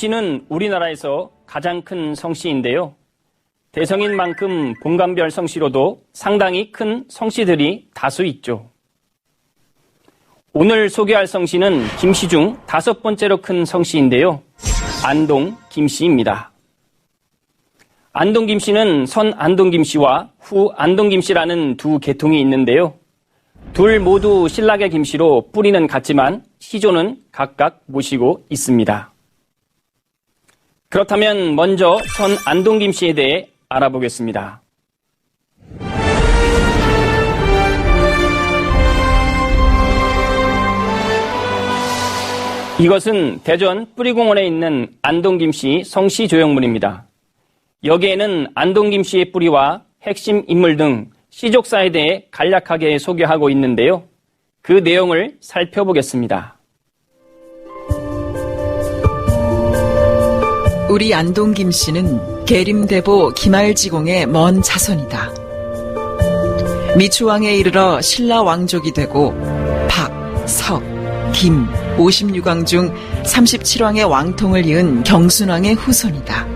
김씨는 우리나라에서 가장 큰 성씨인데요. 대성인 만큼 본관별 성씨로도 상당히 큰 성씨들이 다수 있죠. 오늘 소개할 성씨는 김씨 중 5번째로 큰 성씨인데요. 안동 김씨입니다. 안동 김씨는 선 안동 김씨와 후 안동 김씨라는 두 계통이 있는데요. 둘 모두 신라계 김씨로 뿌리는 같지만 시조는 각각 모시고 있습니다. 그렇다면 먼저 선 안동 김씨에 대해 알아보겠습니다. 이것은 대전 뿌리공원에 있는 안동 김씨 성씨 조형물입니다. 여기에는 안동 김씨의 뿌리와 핵심 인물 등 시족사에 대해 간략하게 소개하고 있는데요. 그 내용을 살펴보겠습니다. 우리 안동 김씨는 계림대보 김알지공의 먼 자손이다. 미추왕에 이르러 신라 왕족이 되고 박, 석, 김, 56왕 중 37왕의 왕통을 이은 경순왕의 후손이다.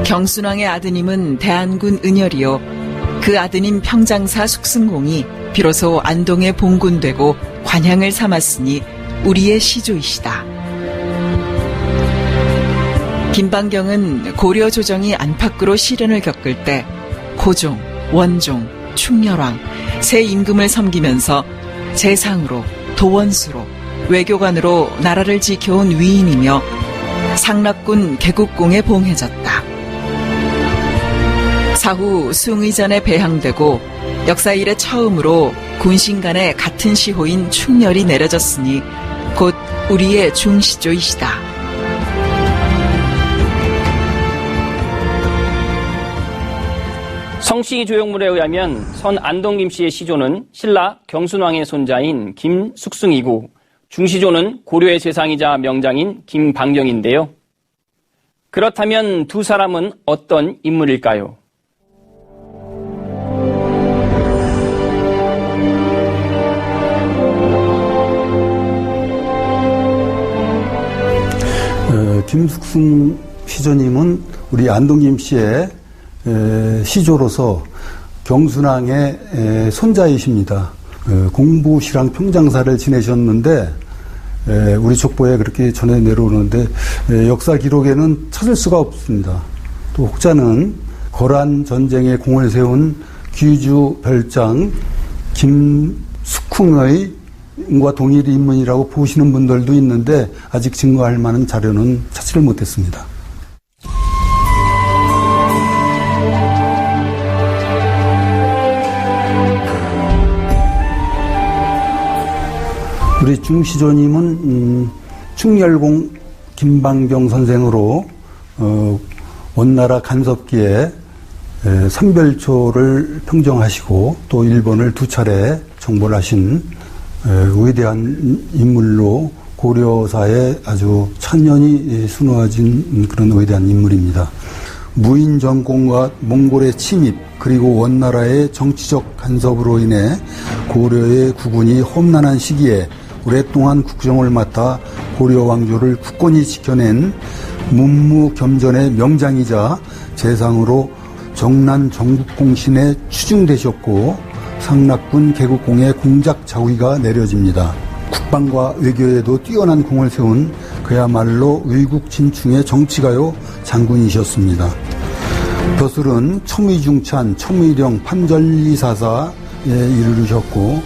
경순왕의 아드님은 대안군 은열이요, 그 아드님 평장사 숙승공이 비로소 안동에 봉군되고 관향을 삼았으니 우리의 시조이시다. 김방경은 고려 조정이 안팎으로 시련을 겪을 때 고종, 원종, 충렬왕, 세 임금을 섬기면서 재상으로, 도원수로, 외교관으로 나라를 지켜온 위인이며 상납군 개국공에 봉해졌다. 사후 숭의전에 배항되고 역사 이래 처음으로 군신 간의 같은 시호인 충렬이 내려졌으니 곧 우리의 중시조이시다. 성씨 조형물에 의하면 선 안동 김씨의 시조는 신라 경순왕의 손자인 김숙승이고 중시조는 고려의 재상이자 명장인 김방경인데요. 그렇다면 두 사람은 어떤 인물일까요? 김숙승 시조님은 우리 안동 김씨의 시조로서 경순왕의 손자이십니다. 공부시랑 평장사를 지내셨는데 우리 족보에 그렇게 전해 내려오는데 역사 기록에는 찾을 수가 없습니다. 또 혹자는 거란 전쟁에 공을 세운 귀주 별장 김숙흥의 과 동일 인물이라고 보시는 분들도 있는데 아직 증거할 만한 자료는 찾지를 못했습니다. 우리 중시조님은 충렬공 김방경 선생으로 원나라 간섭기에 삼별초를 평정하시고 또 일본을 2차례 정벌 하신 위대한 인물로 고려사에 아주 천년이 수놓아진 그런 위대한 인물입니다. 무인 전공과 몽골의 침입 그리고 원나라의 정치적 간섭으로 인해 고려의 국운이 험난한 시기에 오랫동안 국정을 맡아 고려 왕조를 굳건히 지켜낸 문무겸전의 명장이자 재상으로 정난 정국공신에 추증되셨고 상납군 개국공의 공작 자위가 내려집니다. 국방과 외교에도 뛰어난 공을 세운 그야말로 의국 진충의 정치가요 장군이셨습니다. 벼슬은 첨의중찬, 첨의령, 판전리사사에 이르르셨고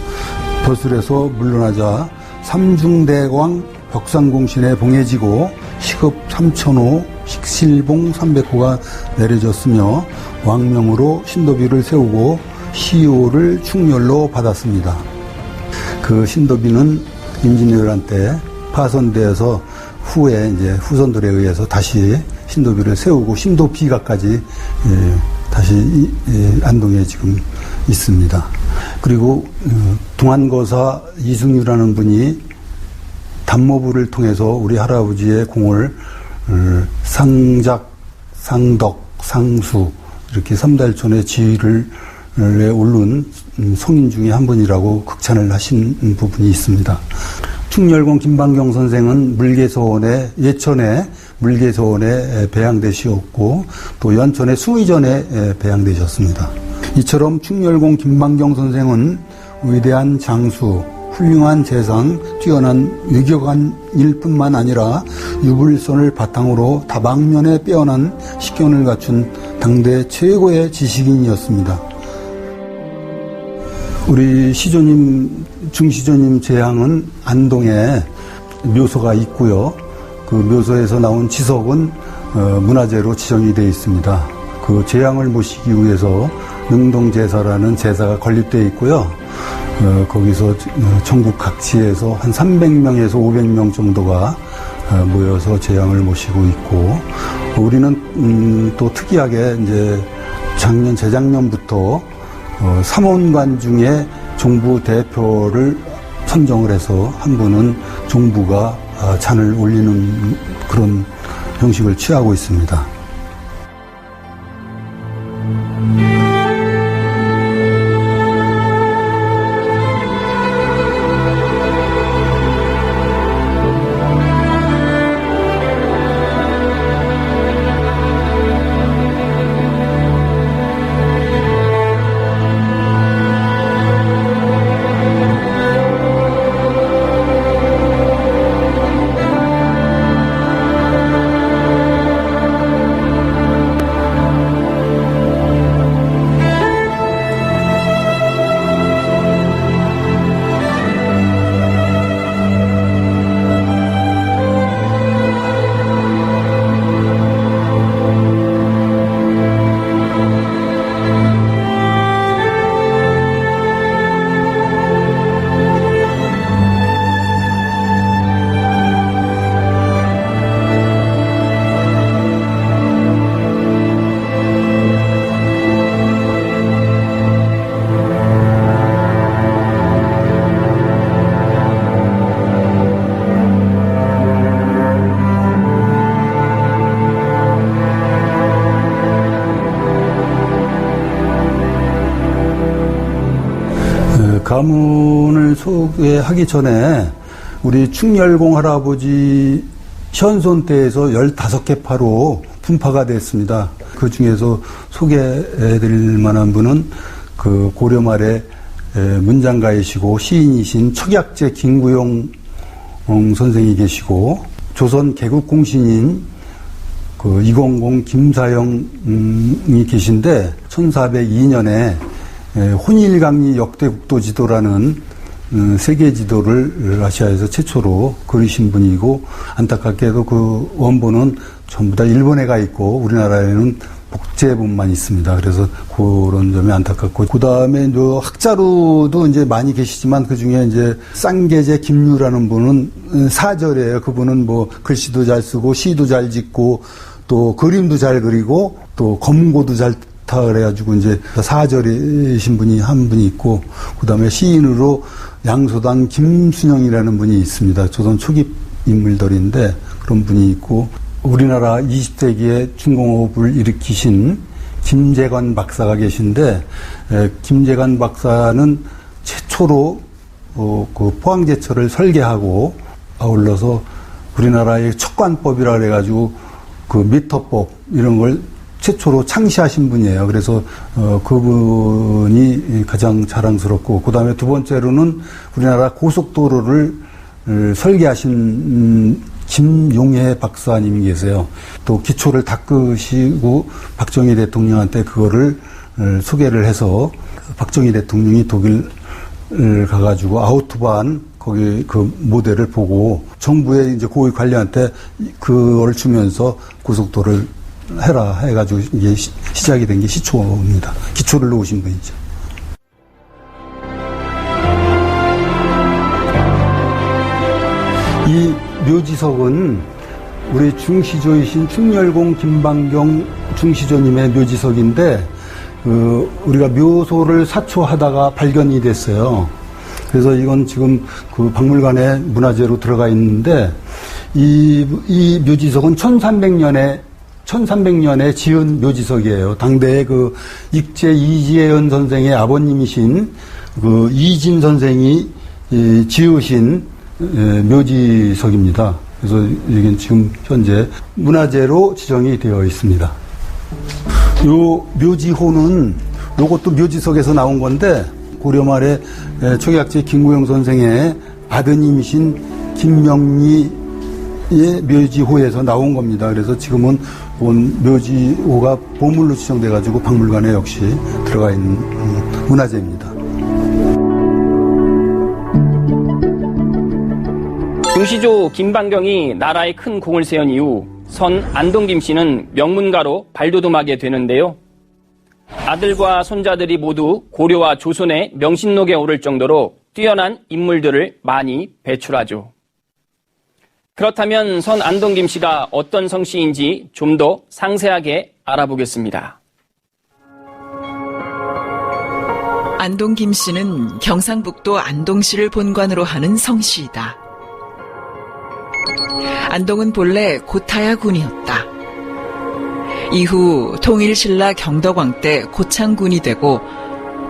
벼슬에서 물러나자 삼중대왕 벽상공신에 봉해지고 시급 3,000호, 식실봉 300호가 내려졌으며 왕명으로 신도비를 세우고 시호를 충렬로 받았습니다. 그 신도비는 임진왜란 때 파손되어서 후에 이제 후손들에 의해서 다시 신도비를 세우고 신도비가까지 다시 안동에 지금 있습니다. 그리고 동안거사 이승유라는 분이 단모부를 통해서 우리 할아버지의 공을 상작, 상덕, 상수 이렇게 3달촌의 지위를 오른 성인 중에 한 분이라고 극찬을 하신 부분이 있습니다. 충렬공 김방경 선생은 물개서원에 예천에 물개서원에 배양되시었고 또 연천에 숭의전에 배양되셨습니다. 이처럼 충렬공 김방경 선생은 위대한 장수, 훌륭한 재상, 뛰어난 위교관일 뿐만 아니라 유불선을 바탕으로 다방면에 빼어난 식견을 갖춘 당대 최고의 지식인이었습니다. 우리 시조님, 중시조님 제향은 안동에 묘소가 있고요. 그 묘소에서 나온 지석은 문화재로 지정이 되어 있습니다. 그 제향을 모시기 위해서 능동제사라는 제사가 건립되어 있고요. 거기서 전국 각지에서 한 300명에서 500명 정도가 모여서 제향을 모시고 있고, 우리는 또 특이하게 이제 재작년부터 삼원관 중에 종부 대표를 선정을 해서 한 분은 종부가 잔을 올리는 그런 형식을 취하고 있습니다. 가문을 소개하기 전에 우리 충렬공 할아버지 현손 때에서 15개 파로 분파가 됐습니다. 그 중에서 소개해드릴 만한 분은 그 고려 말에 문장가이시고 시인이신 척약제 김구용 선생이 계시고, 조선 개국공신인 그 200 김사영이 계신데 1402년에 혼일강리 역대국도 지도라는 세계 지도를 아시아에서 최초로 그리신 분이고, 안타깝게도 그 원본은 전부 다 일본에 가 있고 우리나라에는 복제본만 있습니다. 그래서 그런 점이 안타깝고, 그 다음에 학자로도 이제 많이 계시지만 그 중에 이제 쌍계제 김유라는 분은 사절이에요. 그분은 뭐 글씨도 잘 쓰고 시도 잘 짓고 또 그림도 잘 그리고 또 검고도 잘 그래가지고 이제 사절이신 분이 한 분이 있고, 그 다음에 시인으로 양소당 김순영이라는 분이 있습니다. 조선 초기 인물들인데 그런 분이 있고, 우리나라 20세기에 중공업을 일으키신 김재관 박사가 계신데, 김재관 박사는 최초로 그 포항제철을 설계하고 아울러서 우리나라의 척관법이라 그래가지고 그 미터법 이런 걸 최초로 창시하신 분이에요. 그래서 그분이 가장 자랑스럽고, 그 다음에 두 번째로는 우리나라 고속도로를 설계하신 김용해 박사님이 계세요. 또 기초를 닦으시고 박정희 대통령한테 그거를 소개를 해서 박정희 대통령이 독일 가가지고 아우토반 거기 그 모델을 보고 정부의 이제 고위 관리한테 그걸 주면서 고속도로를 해라 해가지고 이게 시작이 된 게 시초입니다. 기초를 놓으신 분이죠. 이 묘지석은 우리 중시조이신 충렬공 김방경 중시조님의 묘지석인데, 우리가 묘소를 사초하다가 발견이 됐어요. 그래서 이건 지금 그 박물관에 문화재로 들어가 있는데, 이 묘지석은 1300년에 지은 묘지석이에요. 당대의 그 익제 이지혜연 선생의 아버님이신 그 이진 선생이 지으신 묘지석입니다. 그래서 여기는 지금 현재 문화재로 지정이 되어 있습니다. 요 묘지호는 요것도 묘지석에서 나온 건데 고려 말에 초계학자 김구영 선생의 아드님이신 김명리의 묘지호에서 나온 겁니다. 그래서 지금은 본 묘지호가 보물로 지정돼가지고 박물관에 역시 들어가 있는 문화재입니다. 중시조 김방경이 나라에 큰 공을 세운 이후 선 안동 김씨는 명문가로 발돋움하게 되는데요. 아들과 손자들이 모두 고려와 조선의 명신록에 오를 정도로 뛰어난 인물들을 많이 배출하죠. 그렇다면 선 안동 김씨가 어떤 성씨인지 좀 더 상세하게 알아보겠습니다. 안동 김씨는 경상북도 안동시를 본관으로 하는 성씨이다. 안동은 본래 고타야 군이었다. 이후 통일신라 경덕왕 때 고창군이 되고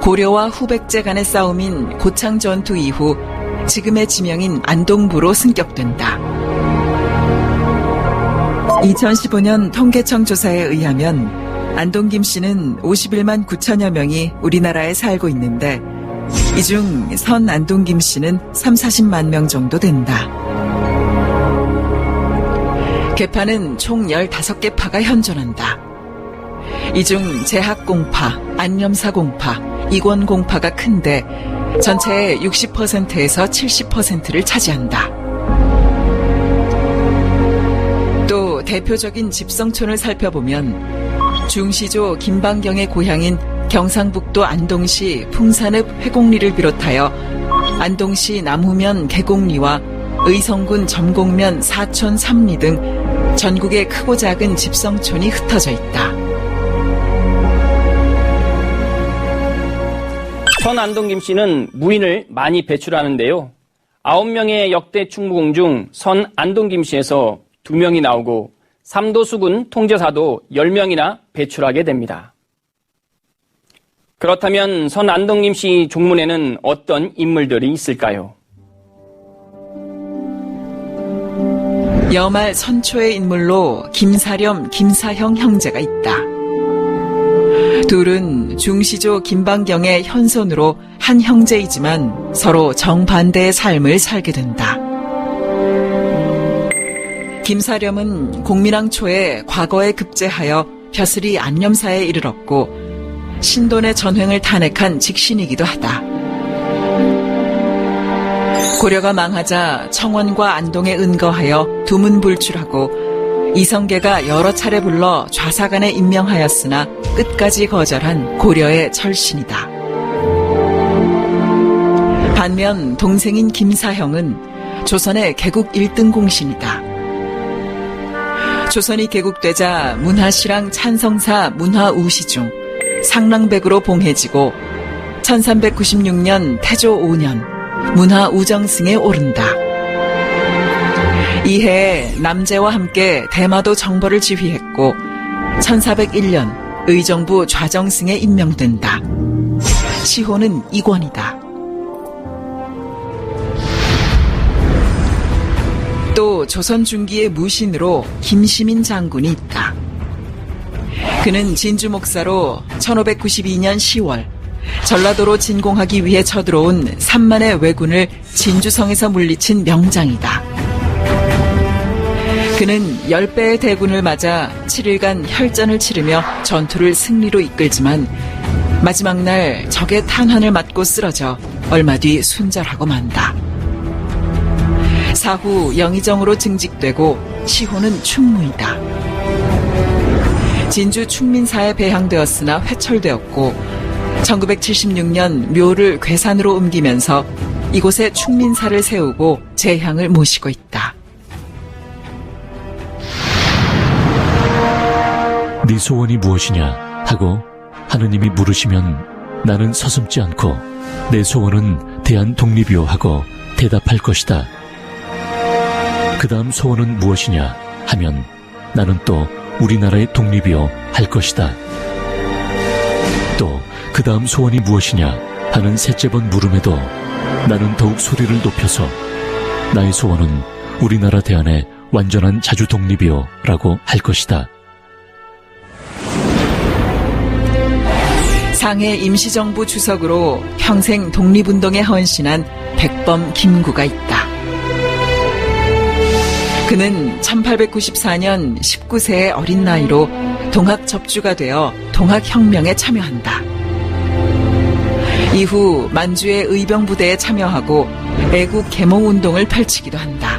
고려와 후백제 간의 싸움인 고창전투 이후 지금의 지명인 안동부로 승격된다. 2015년 통계청 조사에 의하면 안동 김씨는 51만 9천여 명이 우리나라에 살고 있는데 이 중 선 안동 김씨는 30-40만 명 정도 된다. 계파는 총 15개 파가 현존한다. 이 중 제학공파, 안념사공파, 이권공파가 큰데 전체의 60%에서 70%를 차지한다. 또 대표적인 집성촌을 살펴보면 중시조 김방경의 고향인 경상북도 안동시 풍산읍 회곡리를 비롯하여 안동시 남후면 계곡리와 의성군 점곡면 사촌 삼리 등 전국의 크고 작은 집성촌이 흩어져 있다. 선 안동 김씨는 무인을 많이 배출하는데요. 9명의 역대 충무공 중 선 안동 김씨에서 2명이 나오고 삼도수군 통제사도 10명이나 배출하게 됩니다. 그렇다면 선 안동 김씨 종문에는 어떤 인물들이 있을까요? 여말 선초의 인물로 김사렴, 김사형 형제가 있다. 둘은 중시조 김방경의 현손으로 한 형제이지만 서로 정반대의 삶을 살게 된다. 김사렴은 공민왕 초에 과거에 급제하여 벼슬이 안념사에 이르렀고 신돈의 전횡을 탄핵한 직신이기도 하다. 고려가 망하자 청원과 안동에 은거하여 두문불출하고 이성계가 여러 차례 불러 좌사간에 임명하였으나 끝까지 거절한 고려의 철신이다. 반면 동생인 김사형은 조선의 개국 1등 공신이다. 조선이 개국되자 문하시랑 찬성사 문하우시 중 상랑백으로 봉해지고 1396년 태조 5년 문하우정승에 오른다. 이해에 남제와 함께 대마도 정벌을 지휘했고 1401년 의정부 좌정승에 임명된다. 시호는 이권이다. 또 조선 중기의 무신으로 김시민 장군이 있다. 그는 진주 목사로 1592년 10월 전라도로 진공하기 위해 쳐들어온 3만의 왜군을 진주성에서 물리친 명장이다. 그는 10배의 대군을 맞아 7일간 혈전을 치르며 전투를 승리로 이끌지만 마지막 날 적의 탄환을 맞고 쓰러져 얼마 뒤 순절하고 만다. 사후 영의정으로 증직되고 시호는 충무이다. 진주 충민사에 배향되었으나 회철되었고 1976년 묘를 괴산으로 옮기면서 이곳에 충민사를 세우고 제향을 모시고 있다. 네 소원이 무엇이냐 하고 하느님이 물으시면 나는 서슴지 않고 내 소원은 대한 독립이요 하고 대답할 것이다. 그 다음 소원은 무엇이냐 하면 나는 또 우리나라의 독립이요 할 것이다. 또 그 다음 소원이 무엇이냐 하는 셋째 번 물음에도 나는 더욱 소리를 높여서 나의 소원은 우리나라 대안의 완전한 자주 독립이요 라고 할 것이다. 상해 임시정부 주석으로 평생 독립운동에 헌신한 백범 김구가 있다. 그는 1894년 19세의 어린 나이로 동학 접주가 되어 동학혁명에 참여한다. 이후 만주의 의병부대에 참여하고 애국 계몽운동을 펼치기도 한다.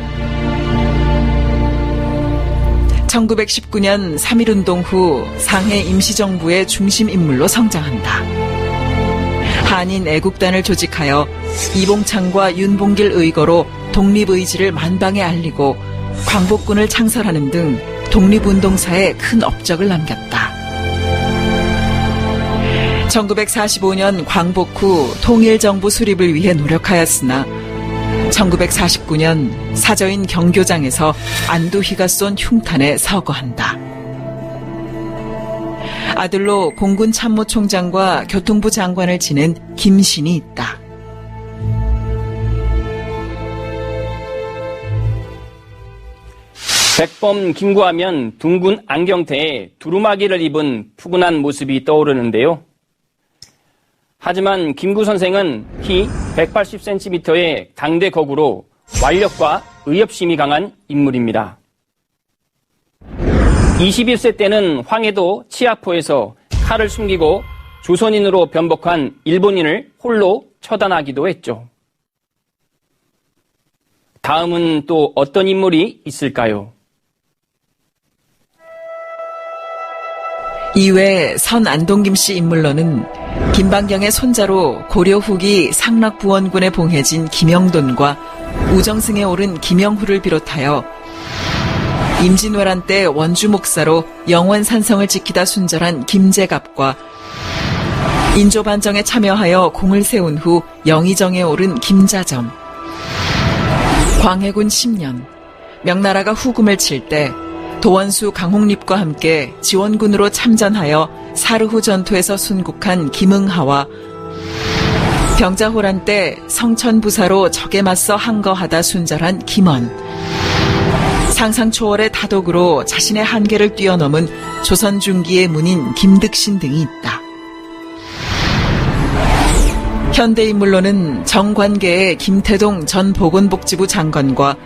1919년 3.1운동 후 상해 임시정부의 중심 인물로 성장한다. 한인 애국단을 조직하여 이봉창과 윤봉길 의거로 독립의지를 만방에 알리고 광복군을 창설하는 등 독립운동사에 큰 업적을 남겼다. 1945년 광복 후 통일정부 수립을 위해 노력하였으나 1949년 사저인 경교장에서 안두희가 쏜 흉탄에 서거한다. 아들로 공군 참모총장과 교통부 장관을 지낸 김신이 있다. 백범 김구하면 둥근 안경테에 두루마기를 입은 푸근한 모습이 떠오르는데요. 하지만 김구 선생은 키 180cm의 당대 거구로 완력과 의협심이 강한 인물입니다. 21세 때는 황해도 치아포에서 칼을 숨기고 조선인으로 변복한 일본인을 홀로 처단하기도 했죠. 다음은 또 어떤 인물이 있을까요? 이외 선 안동김 씨 인물로는 김방경의 손자로 고려 후기 상락부원군에 봉해진 김영돈과 우정승에 오른 김영후를 비롯하여 임진왜란 때 원주 목사로 영원산성을 지키다 순절한 김재갑과 인조반정에 참여하여 공을 세운 후 영의정에 오른 김자점, 광해군 10년, 명나라가 후금을 칠 때 도원수 강홍립과 함께 지원군으로 참전하여 사르후 전투에서 순국한 김응하와 병자호란 때 성천부사로 적에 맞서 항거하다 순절한 김원, 상상 초월의 다독으로 자신의 한계를 뛰어넘은 조선 중기의 문인 김득신 등이 있다. 현대인물로는 정관계의 김태동 전 보건복지부 장관과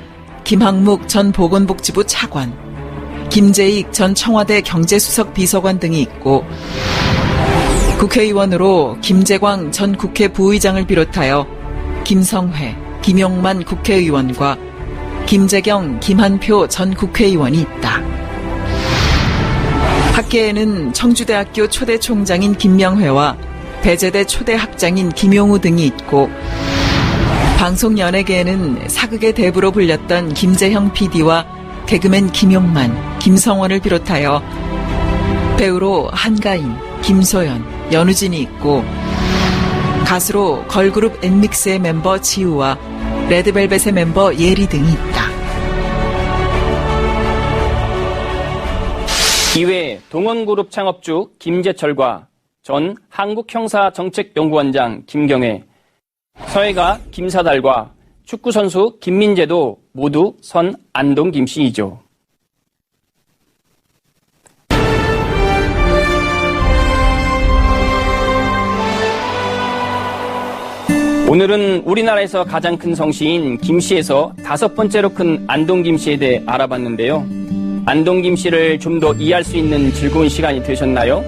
김학묵 전 보건복지부 차관, 김재익 전 청와대 경제수석 비서관 등이 있고 국회의원으로 김재광 전 국회 부의장을 비롯하여 김성회, 김용만 국회의원과 김재경, 김한표 전 국회의원이 있다. 학계에는 청주대학교 초대 총장인 김명회와 배재대 초대 학장인 김용우 등이 있고 방송연예계에는 사극의 대부로 불렸던 김재형 PD와 개그맨 김용만, 김성원을 비롯하여 배우로 한가인, 김소연, 연우진이 있고 가수로 걸그룹 엔믹스의 멤버 지우와 레드벨벳의 멤버 예리 등이 있다. 이외 동원그룹 창업주 김재철과 전 한국형사정책연구원장 김경애, 서해가 김사달과 축구선수 김민재도 모두 선 안동 김씨이죠. 오늘은 우리나라에서 가장 큰 성씨인 김씨에서 5번째로 큰 안동 김씨에 대해 알아봤는데요. 안동 김씨를 좀 더 이해할 수 있는 즐거운 시간이 되셨나요?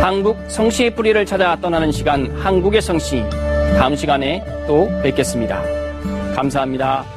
한국 성씨의 뿌리를 찾아 떠나는 시간, 한국의 성씨. 다음 시간에 또 뵙겠습니다. 감사합니다.